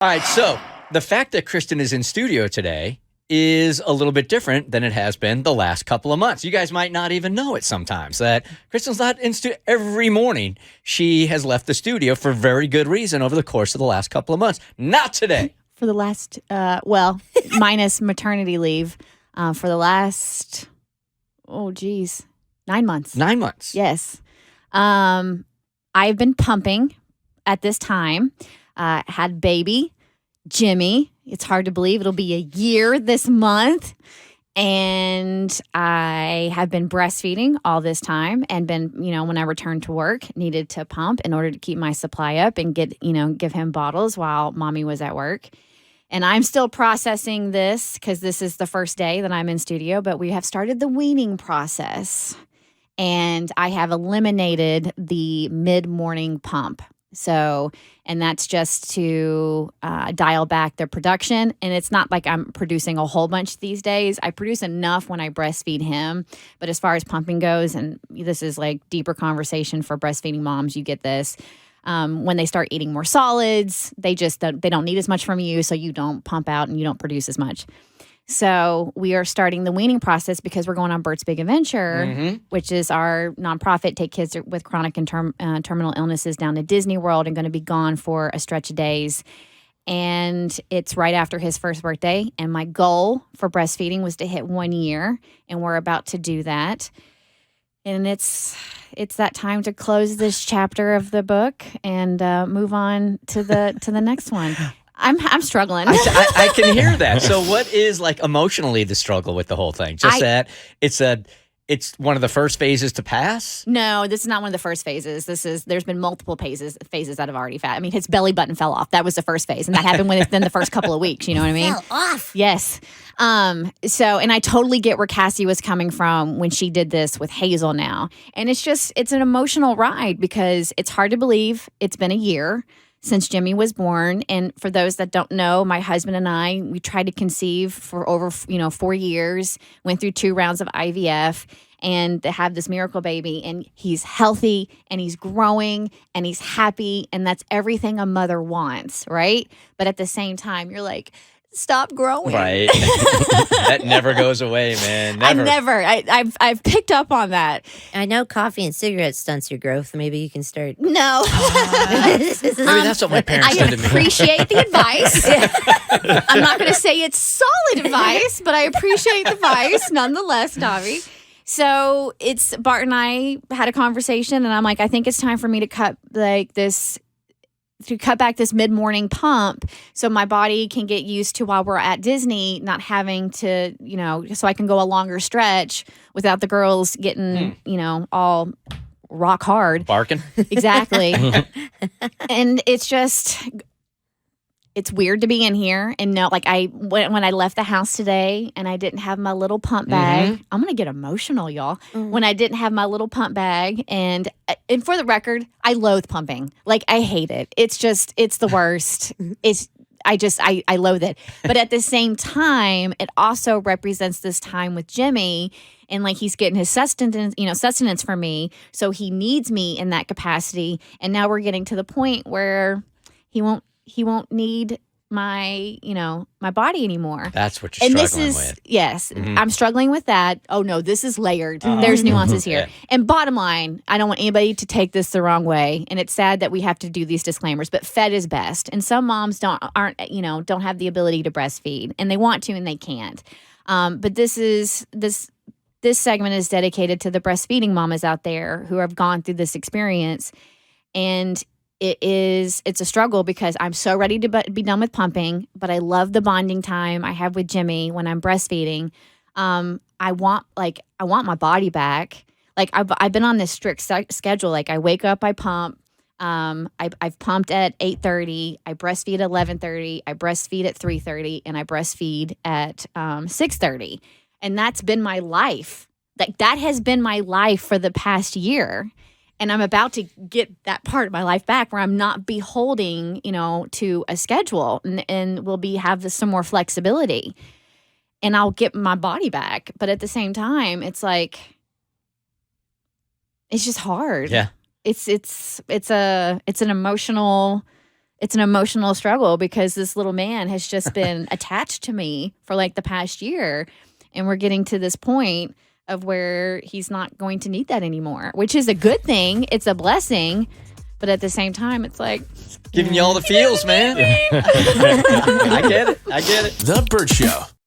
All right, so the fact that Kristin is in studio today is a little bit different than it has been the last couple of months. You guys might not even know it sometimes that Kristin's not in studio every morning. She has left the studio for very good reason over the course of the last couple of months. Not today. For the last, minus maternity leave, for the last, 9 months. 9 months. Yes. I've been pumping at this time. Had baby, Jimmy. It's hard to believe it'll be a year this month. And I have been breastfeeding all this time and been, when I returned to work, needed to pump in order to keep my supply up and give him bottles while mommy was at work. And I'm still processing this because this is the first day that I'm in studio, but we have started the weaning process. And I have eliminated the mid-morning pump. So, and that's just to dial back the production. And it's not like I'm producing a whole bunch these days. I produce enough when I breastfeed him. But as far as pumping goes, and this is like deeper conversation for breastfeeding moms, you get this. When they start eating more solids, they don't need as much from you. So you don't pump out and you don't produce as much. So we are starting the weaning process because we're going on Bert's Big Adventure, which is our nonprofit, take kids with chronic and terminal illnesses down to Disney World and going to be gone for a stretch of days. And it's right after his first birthday. And my goal for breastfeeding was to hit 1 year. And we're about to do that. And it's that time to close this chapter of the book and move on to the next one. I'm struggling. I can hear that. So what is like emotionally the struggle with the whole thing? Just that it's one of the first phases to pass? No, this is not one of the first phases. There's been multiple phases that have already I mean, his belly button fell off. That was the first phase. And that happened within the first couple of weeks. You know what I mean? Fell off. Yes. And I totally get where Cassie was coming from when she did this with Hazel now. And it's an emotional ride because it's hard to believe it's been a year since Jimmy was born. And for those that don't know, my husband and I, we tried to conceive for over, 4 years, went through 2 rounds of IVF and to have this miracle baby. And he's healthy and he's growing and he's happy. And that's everything a mother wants, right? But at the same time, you're like, stop growing. Right. That never goes away, man. Never. I've picked up on that. I know coffee and cigarettes stunts your growth. Maybe you can start. No. Maybe that's what my parents said to me. I appreciate the advice. I'm not going to say it's solid advice, but I appreciate the advice nonetheless, Davi. So Bart and I had a conversation, and I'm like, I think it's time for me to cut back this mid-morning pump so my body can get used to while we're at Disney, not having to, so I can go a longer stretch without the girls getting, all rock hard. Barking. Exactly. And it's weird to be in here and know, like when I left the house today and I didn't have my little pump bag, I'm going to get emotional, y'all. When I didn't have my little pump bag and for the record, I loathe pumping. Like I hate it. It's the worst. I loathe it. But at the same time, it also represents this time with Jimmy and like he's getting his sustenance from me. So he needs me in that capacity. And now we're getting to the point where he won't need my body anymore. That's what you're struggling with. Yes, I'm struggling with that. Oh no, this is layered. There's nuances here. Yeah. And bottom line, I don't want anybody to take this the wrong way. And it's sad that we have to do these disclaimers, but fed is best. And some moms don't have the ability to breastfeed, and they want to and they can't. But this segment is dedicated to the breastfeeding mamas out there who have gone through this experience. And it's a struggle because I'm so ready to be done with pumping, but I love the bonding time I have with Jimmy when I'm breastfeeding. I want my body back. Like I've been on this strict schedule. Like I wake up, I pump. I've pumped at 8:30. I breastfeed at 11:30. I breastfeed at 3:30, and I breastfeed at 6:30. And that's been my life. Like that has been my life for the past year. And I'm about to get that part of my life back where I'm not beholding, to a schedule and we'll have some more flexibility and I'll get my body back. But at the same time, it's like, it's just hard. Yeah. It's an emotional it's an emotional struggle because this little man has just been attached to me for like the past year. And we're getting to this point of where he's not going to need that anymore, which is a good thing. It's a blessing. But at the same time, it's like... Giving you all the feels, man. I get it. The Bert Show.